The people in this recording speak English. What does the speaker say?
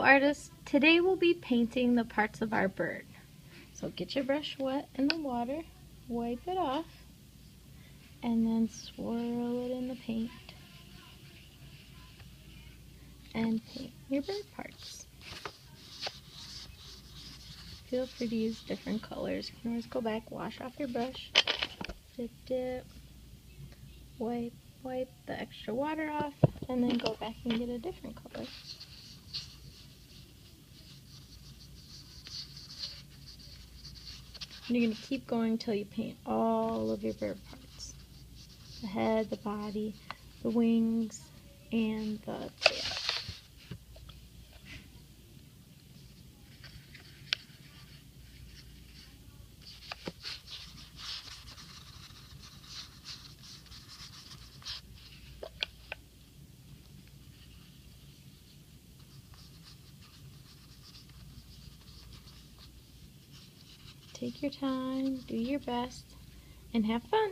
Hello artists, today we'll be painting the parts of our bird. So get your brush wet in the water, wipe it off, and then swirl it in the paint. And paint your bird parts. Feel free to use different colors. You can always go back, wash off your brush, dip, wipe the extra water off, and then go back and get a different color. And you're going to keep going until you paint all of your bird parts. The head, the body, the wings, and the tail. Take your time, do your best, and have fun.